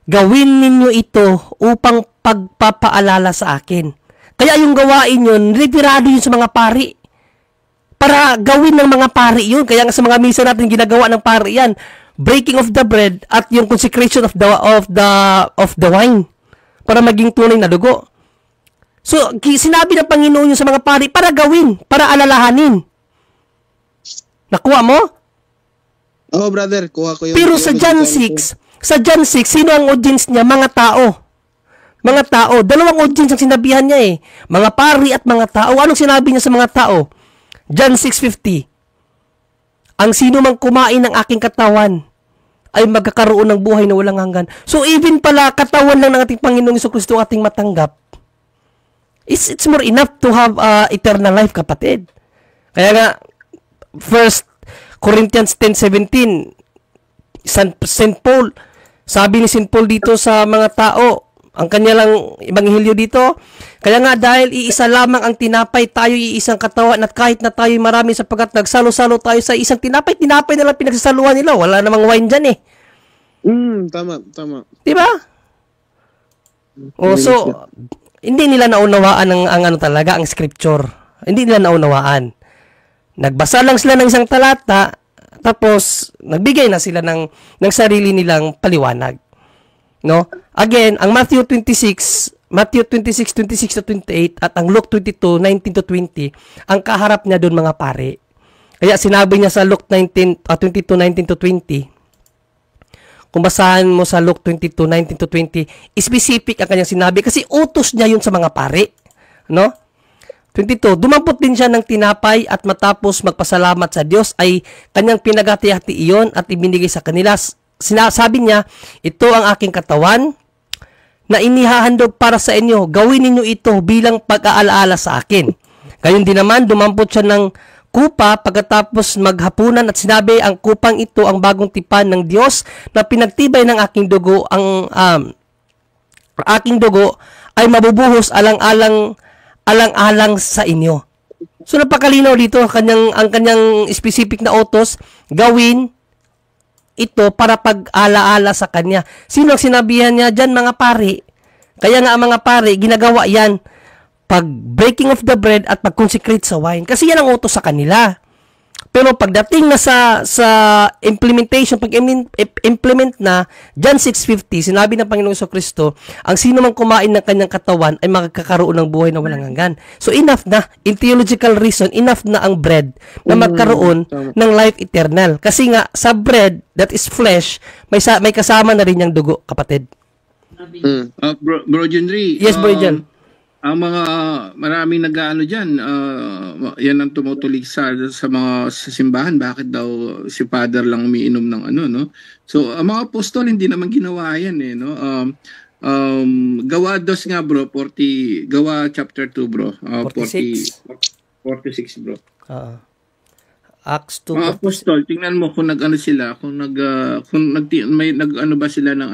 gawin ninyo ito upang pagpapaalala sa akin. Kaya yung gawain yun, referado yun sa mga pari. Para gawin ng mga pari yun. Kaya nga sa mga misa natin ginagawa ng pari yan. Breaking of the bread at yung consecration of the wine. Para maging tunay na dugo. So, sinabi ng Panginoon yun sa mga pari para gawin, para alalahanin. Nakuha mo? Oo, brother. Kuha ko yung... Pero sa John 6, sino ang audience niya? Mga tao. Mga tao. Dalawang audience ang sinabihan niya eh. Mga pari at mga tao. Anong sinabi niya sa mga tao? John 6:50. Ang sino mang kumain ng aking katawan ay magkakaroon ng buhay na walang hanggan. So even pala katawan lang ng ating Panginoong Jesucristo ating matanggap. It's more enough to have eternal life, kapatid. Kaya nga 1 Corinthians 10:17, St. Paul, sabi ni St. Paul dito sa mga tao, ang kanya lang ebanghelyo dito, kaya nga dahil iisa lamang ang tinapay, tayo iisang katawan, at kahit na tayo marami sapagkat nagsalo-salo tayo sa isang tinapay na lang pinagsasaluhan nila. Wala namang wine dyan eh. Tama. Diba? So, hindi nila naunawaan ang scripture. Hindi nila naunawaan. Nagbasa lang sila ng isang talata, tapos nagbigay na sila ng sarili nilang paliwanag. No? Again, ang Matthew 26:26-28 at ang Luke 22:19-20, ang kaharap niya doon mga pare. Kaya sinabi niya sa Luke 22:19-20, kung basahan mo sa Luke 22:19-20, specific ang kanyang sinabi kasi utos niya yun sa mga pare. No? 22, dumampot din siya ng tinapay at matapos magpasalamat sa Diyos ay kanyang pinagati-hati iyon at ibinigay sa kanila. Sinasabi niya, ito ang aking katawan na inihahandog para sa inyo. Gawin ninyo ito bilang pag-aalaala sa akin. Gayon din naman, dumampot siya ng kupa pagkatapos maghapunan at sinabi, ang kupang ito ang bagong tipan ng Diyos na pinagtibay ng aking dugo. Ang aking dugo ay mabubuhos alang-alang sa inyo. So napakalinaw dito ang kanyang specific na utos, gawin ito para pag-alaala sa kanya. Sino ang sinabihan niya dyan, mga pari? Kaya nga ang mga pare, ginagawa yan pag breaking of the bread at pag-consecrate sa wine. Kasi yan ang utos sa kanila. Pero pagdating na sa implementation, pag-implement na, John 6:50, sinabi ng Panginoong Kristo, ang sino mang kumain ng kanyang katawan ay magkakaroon ng buhay na walang hanggan. So enough na, in theological reason, enough na ang bread na magkaroon ng life eternal. Kasi nga, sa bread, that is flesh, may kasama na rin yung dugo, kapatid. Bro Jundri. Yes, Bro Jan. Ang mga maraming nag-aano diyan, yan ang tumutulig sa mga sa simbahan, bakit daw si Father lang umiinom ng ano, no? So ang mga apostol hindi naman ginawa yan no. Gawa 2 nga bro, Gawa chapter 2 bro. 46 bro. Acts 2. Mga apostol, tingnan mo kung nag-ano sila, kung nag-ano ba sila ng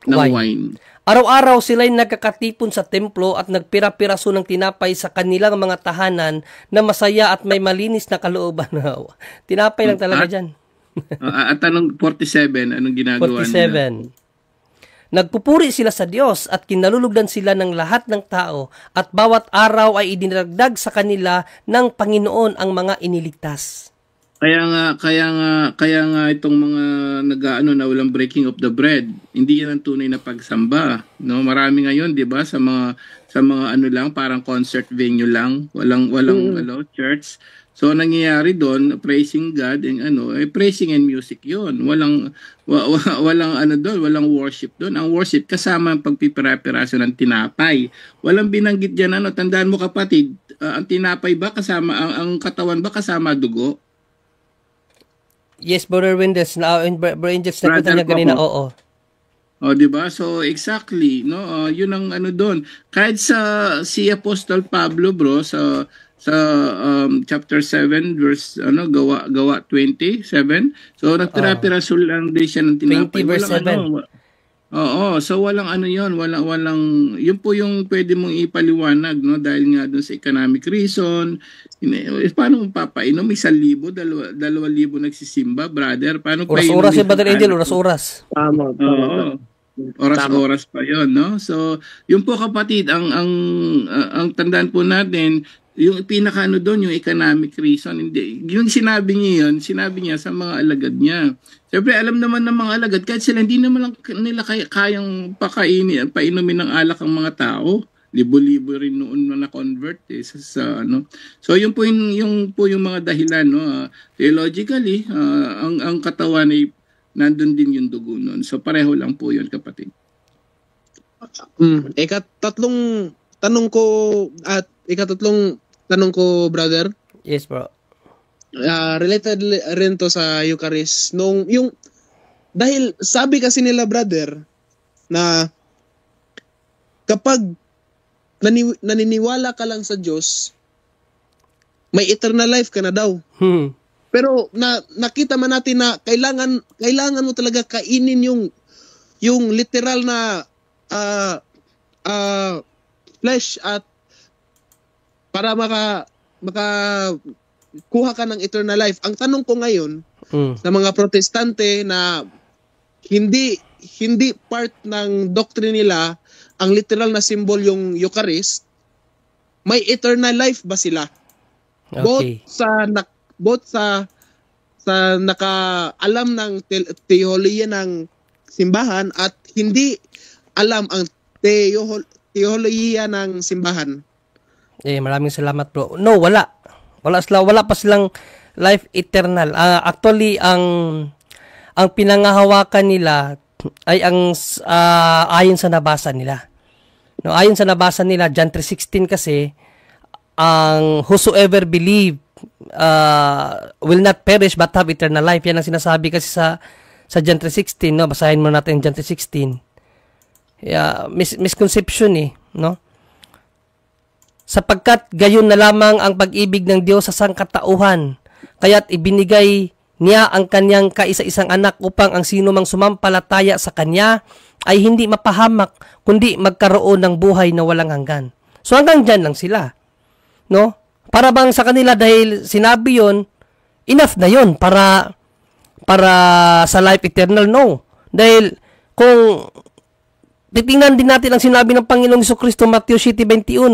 wine. Araw-araw sila'y nagkakatipon sa templo at nagpira-piraso ng tinapay sa kanilang mga tahanan na masaya at may malinis na kalooban. Tinapay lang talaga dyan. At anong 47? Anong ginagawa 47. nila? Nagpupuri sila sa Diyos at kinalulugdan sila ng lahat ng tao at bawat araw ay idinagdag sa kanila ng Panginoon ang mga iniligtas. Kaya nga itong mga nag-aano na walang breaking of the bread, hindi yan ang tunay na pagsamba, no? Marami ngayon, 'di ba, sa mga ano lang, parang concert venue lang, walang church. So nangyayari doon, praising God and praising and music 'yon. Walang ano doon, walang worship doon. Ang worship kasama ang pagpipira-piraso ng tinapay. Walang binanggit diyan tandaan mo kapatid, ang tinapay ba kasama ang katawan ba kasama dugo? Yes, Brother Wendels, Brother Angels, nakutan niya kanina, oo. Di ba? So, exactly, no? Yun ang ano doon. Kahit si Apostle Pablo, bro, sa chapter 7, verse, gawa 27. So, nagpira-piraso lang din siya ng tinapay. 20 verse 7. So walang ano yon, walang yun po yung pwede mong ipaliwanag, no, dahil nga doon sa economic reason. Paano mo papainom 1,000, 2,000 nagsisimba, brother? Paano pa oras si Brother Angel, oras. Tama. Oras pa yon, no? So yun po kapatid, ang tandaan po natin, yung pinaka doon, yung economic reason, hindi. Yung sinabi niya sa mga alagad niya. Siyempre, alam naman ng mga alagad, kahit sila hindi naman lang nila kayang painumin ng alak ang mga tao. Libo-libo rin noon na na-convert sa ano. So, yun po yung mga dahilan, no? Theologically, ang katawan ay nandun din yung dugo noon. So, pareho lang po yun, kapatid. Ikatatlong tanong ko, brother. Yes, bro. Related rin to sa Eucharist. Dahil sabi kasi nila, brother, na kapag naniniwala ka lang sa Diyos, may eternal life ka na daw. Pero nakita man natin na kailangan mo talaga kainin yung literal na flesh at para kuha ka ng eternal life. Ang tanong ko ngayon sa mga protestante na hindi part ng doctrine nila ang literal na symbol yung Eucharist, may eternal life ba sila? Okay. Both sa nakaalam ng teolohiya ng simbahan at hindi alam ang teolohiya ng simbahan. Maraming salamat, bro. No, wala pa silang life eternal. Actually, ang pinangahawakan nila ay ang ayon sa nabasa nila. No, ayon sa nabasa nila, John 3:16 kasi, ang whosoever believe will not perish but have eternal life. Yan ang sinasabi kasi sa John 3:16, no? Basahin mo natin John 3:16. Misconception no? Sapagkat gayon na lamang ang pag-ibig ng Diyos sa sangkatauhan, kaya't ibinigay niya ang kanyang kaisa-isang anak upang ang sino mang sumampalataya sa kanya ay hindi mapahamak, kundi magkaroon ng buhay na walang hanggan. So hanggang dyan lang sila. No? Para bang sa kanila dahil sinabi yon, enough na yon para sa life eternal? No. Dahil kung titingnan din natin ang sinabi ng Panginoong Jesucristo, Matthew 7:21,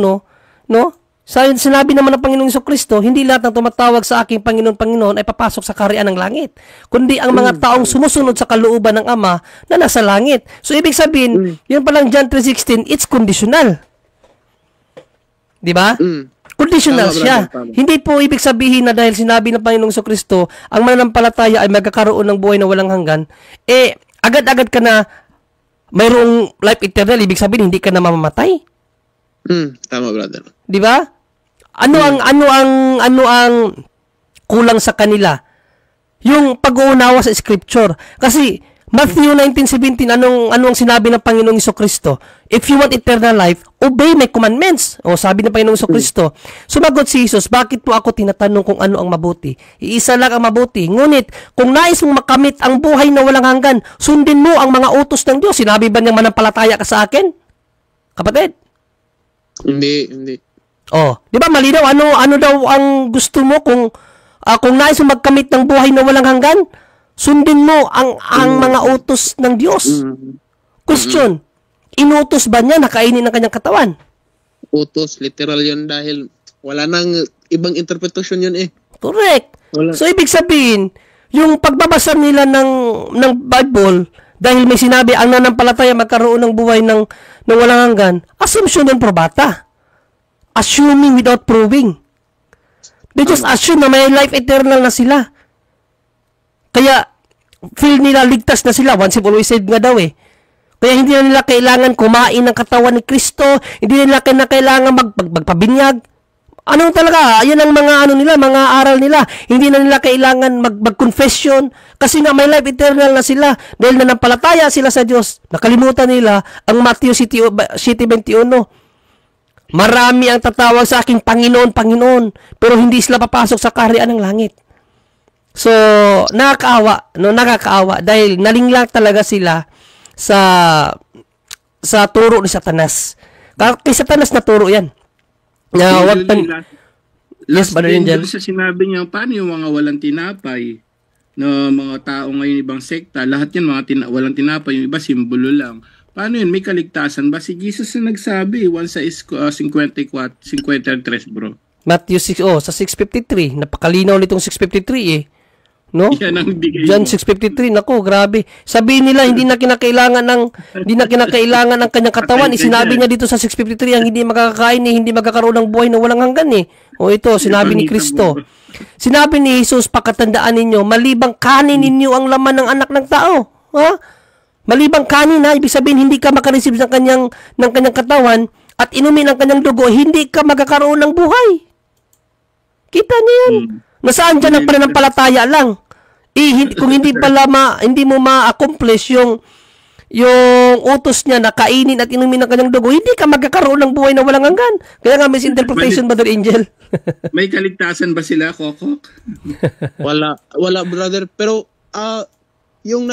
no? Sinabi naman ng Panginoong Jesucristo, hindi lahat ng tumatawag sa aking Panginoon, Panginoon ay papasok sa kaharian ng langit, kundi ang mga taong sumusunod sa kalooban ng Ama na nasa langit. So, ibig sabihin, yun palang John 3:16, it's conditional. Di ba? Conditional siya. Hindi po ibig sabihin na dahil sinabi ng Panginoong Jesucristo, ang mananampalataya ay magkakaroon ng buhay na walang hanggan, agad-agad ka na mayroong life eternal, ibig sabihin hindi ka na mamamatay. Tama, brother. Di ba? Ano ang kulang sa kanila? Yung pag-uunawa sa scripture. Kasi Matthew 19:17, ano ang sinabi ng Panginoong Jesucristo? If you want eternal life, obey my commandments. O sabi ng Panginoong Jesucristo. Sumagot si Jesus, bakit po ako tinatanong kung ano ang mabuti? Iisa lang ang mabuti. Ngunit, kung nais mong makamit ang buhay na walang hanggan, sundin mo ang mga utos ng Diyos. Sinabi ba niyang manampalataya ka sa akin? Kapatid? Hindi. Oh, 'di ba malinaw ano daw ang gusto mo kung nais mo magkamit ng buhay na walang hanggan? Sundin mo ang mga utos ng Diyos. Question, inutos ba niya na kainin ng kanyang katawan? Utos, literal yun dahil wala nang ibang interpretation yun Correct. Wala. So, ibig sabihin, yung pagbabasa nila ng Bible, dahil may sinabi, ang nanampalataya magkaroon ng buhay ng walang hanggan, assumption ng probata. Assuming without proving. They just assume na may life eternal na sila. Kaya, feel nila ligtas na sila. Once and always saved nga daw Kaya hindi na nila kailangan kumain ng katawan ni Kristo. Hindi na nila kailangan magpabinyag. Ano talaga? Ayan ang mga mga aral nila. Hindi na nila kailangan mag-confession. Kasi nga may life eternal na sila. Dahil nanampalataya sila sa Diyos. Nakalimutan nila ang Matthew 7:21. Marami ang tatawag sa aking Panginoon, Panginoon, pero hindi sila papasok sa kaharian ng langit. So, nakakaawa dahil nalinglang talaga sila sa turo ni Satanas. Kay Satanas na turo 'yan. Yes, Brother Angel. Sa sinabi niya, paano yung mga walang tinapay na mga tao ngayon ibang sekta, lahat yan walang tinapay, yung iba simbolo lang. Paano yun? May kaligtasan ba? Si Jesus na nagsabi, 1:53, bro. Matthew 6, sa 6:53. Napakalinaw nitong 6:53 No? Yan ang bigay John mo. 6:53, nako, grabe. Sabihin nila hindi na kinakailangan ng kanyang katawan. Sinabi niya dito sa 6:53 ang hindi makakakain hindi magkakaroon ng buhay na walang hanggan O ito, sinabi ni Kristo. Sinabi ni Jesus, pakatandaan ninyo, malibang kanin ninyo ang laman ng anak ng tao. Ha? Malibang kanin ibig sabihin hindi ka makareceive ng kanyang katawan at inumin ang kanyang dugo, hindi ka magkakaroon ng buhay. Kita niyo yan? Nasaan dyan ang pananampalataya lang? Kung hindi mo ma-accomplish yung utos niya na kainin at inumin ang kanyang dugo, hindi ka magkakaroon ng buhay na walang hanggan. Kaya nga misinterpretation, Brother Angel. May kaligtasan ba sila, Kokok? Wala, brother. Pero, yung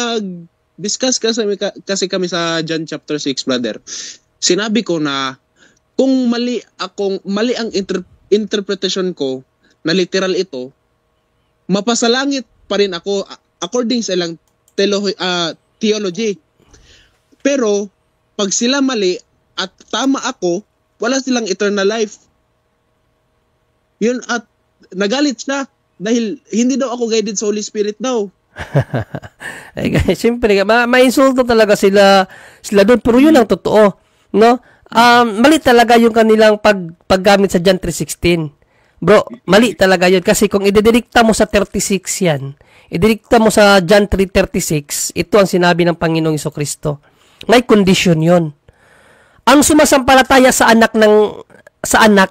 discuss kasi kami sa John chapter 6, brother. Sinabi ko na kung mali ang interpretation ko na literal ito, mapasalangit pa rin ako according sa ilang theology. Pero pag sila mali at tama ako, wala silang eternal life. Yun, at nagalit siya dahil hindi daw ako guided sa Holy Spirit daw. Siyempre, ma-insulto talaga sila doon, pero yun ang totoo, no? Mali talaga yung kanilang paggamit sa John 3:16. Bro, mali talaga yun kasi kung idedikta mo sa 36 yan, idedikta mo sa John 3:36, ito ang sinabi ng Panginoong Jesucristo. May condition yun. Ang sumasampalataya sa anak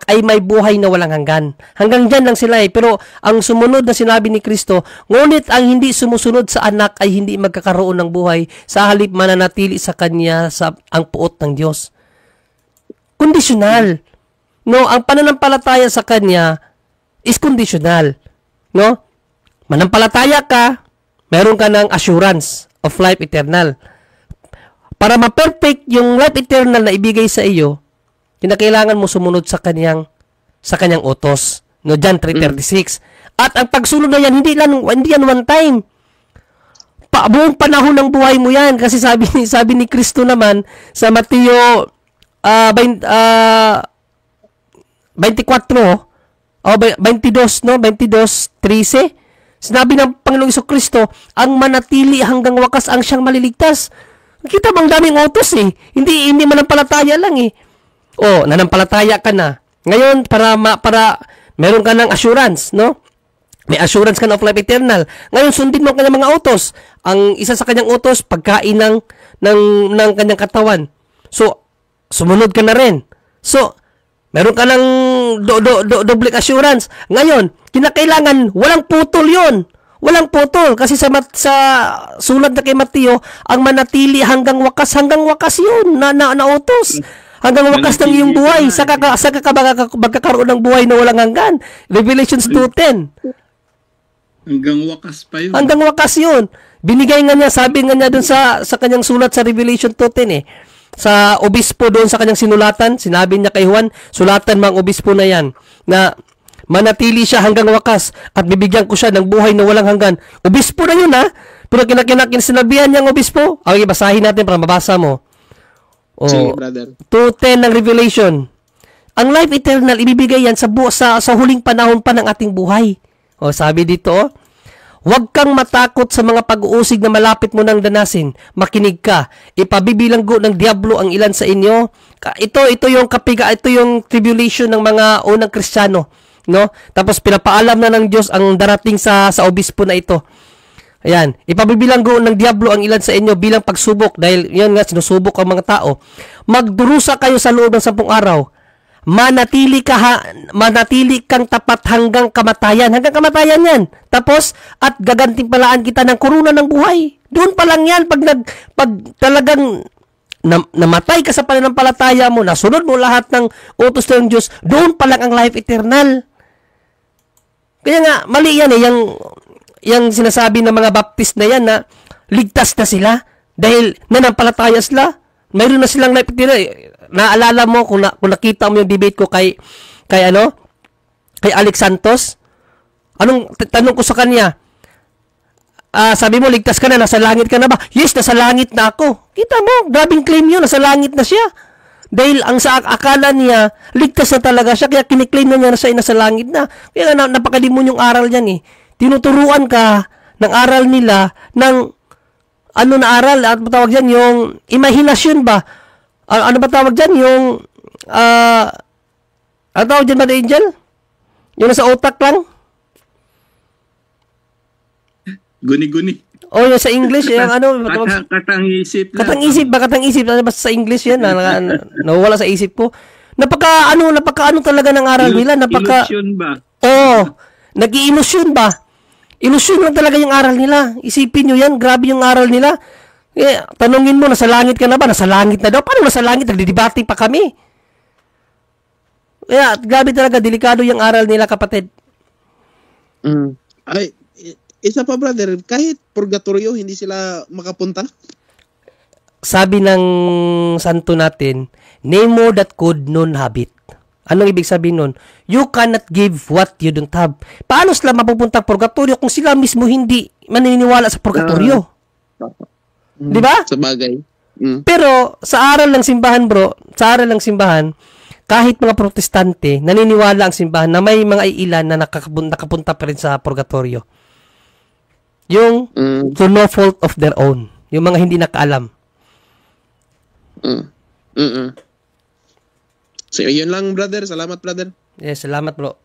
ay may buhay na walang hanggan. Hanggang dyan lang sila Pero ang sumunod na sinabi ni Kristo, ngunit ang hindi sumusunod sa anak ay hindi magkakaroon ng buhay, sa halip mananatili sa kanya ang puot ng Diyos. Conditional. No, ang pananampalataya sa kanya is conditional. No? Manampalataya ka, meron ka ng assurance of life eternal. Para ma-perfect yung life eternal na ibigay sa iyo, kinakailangan mo sumunod sa kanyang utos. No, John 3:36. At ang pagsunod na yan, hindi yan one time. buong panahon ng buhay mo yan. Kasi sabi ni Kristo naman sa Mateo 24 o 22, no? 22:13. Sinabi ng Panginoong Kristo, ang manatili hanggang wakas ang siyang maliligtas. Kita bang daming utos eh. Hindi manampalataya lang eh. O, nanampalataya ka na. Ngayon, para meron ka ng assurance, no? May assurance ka na of life eternal. Ngayon, sundin mo ang kanyang mga utos. Ang isa sa kanyang utos, pagkain ng kanyang katawan. So, sumunod ka na rin. So, meron ka ng double assurance. Ngayon, kinakailangan, walang putol yon. Walang putol. Kasi sa sulat na kay Mateo, ang manatili hanggang wakas yun na utos. Hanggang wakas ng iyong buhay. Saka ka magkakaroon ng buhay na walang hanggan. Revelations 2:10. Hanggang wakas pa yun. Hanggang wakas yun. Binigay nga niya, sabi nga niya dun sa kanyang sulat sa Revelation 2:10 eh. Sa obispo doon sa kanyang sinulatan, sinabi niya kay Juan, sulatan mga obispo na yan, na manatili siya hanggang wakas at bibigyan ko siya ng buhay na walang hanggan. Obispo na yun ha, pero sinabihan niyang obispo. Okay, basahin natin para mabasa mo. Sige, brother. 2:10 ng Revelation. Ang life eternal, ibibigay yan sa huling panahon pa ng ating buhay. O, sabi dito, huwag kang matakot sa mga pag-uusig na malapit mo nang danasin. Makinig ka. Ipabibilanggo ng diablo ang ilan sa inyo. Ito yung tribulation ng mga unang Kristiyano, no? Tapos pinapaalam na ng Diyos ang darating sa obispo na ito. Ayan, ipabibilanggo ng diablo ang ilan sa inyo bilang pagsubok dahil yun nga sinusubok ang mga tao. Magdurusa kayo sa loob ng 10 araw. Manatili kang tapat hanggang kamatayan. Hanggang kamatayan yan. Tapos, at gagantimpalaan kita ng korona ng buhay. Doon pa lang yan. Pag talagang namatay ka sa pananampalataya mo, nasunod mo lahat ng utos ng Diyos, doon pa lang ang life eternal. Kaya nga, mali yan eh. Yung sinasabi ng mga baptist na yan na ligtas na sila dahil nanampalataya sila. Mayroon na silang life eternal. Naalala mo kung nakita mo yung debate ko kay Alex Santos? Anong tanong ko sa kanya? Sabi mo ligtas ka na, nasa langit ka na ba? Yes, nasa langit na ako. Kita mo, grabing claim yun, nasa langit na siya. Dahil ang sa akala niya, ligtas na talaga siya, kaya kiniklaim na niya na siya nasa langit na. Kaya napakadimonyong aral yan eh. Tinuturuan ka ng aral nila ng na aral at matawag dyan yung imahinasyon ba? Ano ba tawag dyan? Yung ano tawag dyan ba na Angel? Yung nasa utak lang? Guni-guni. O yung sa English, yung Katang-isip lang. Katang-isip. Ano ba sa English yan? Nawala sa isip ko. Napaka talaga ng aral nila. Ilusyon ba? Oo. Nag-i-ilusyon ba? Ilusyon lang talaga yung aral nila. Isipin nyo yan. Grabe yung aral nila. Tanungin mo, nasa langit ka na ba? Nasa langit na daw. Paano nasa langit? Nagdidebate pa kami. Kaya, grabe talaga. Delikado yung aral nila, kapatid. Ay, isa pa brother, kahit purgatorio, hindi sila makapunta? Sabi ng santo natin, nemo that could non habit. Anong ibig sabihin nun? You cannot give what you don't have. Paano sila mapupunta purgatorio kung sila mismo hindi maniniwala sa purgatorio? Di ba? Sa bagay. Pero sa aral ng simbahan, bro, kahit mga protestante, naniniwala ang simbahan na may mga ilan na nakapunta pa rin sa purgatorio. Yung to no fault of their own. Yung mga hindi nakaalam. So, yun lang brother. Salamat brother. Yes, salamat bro.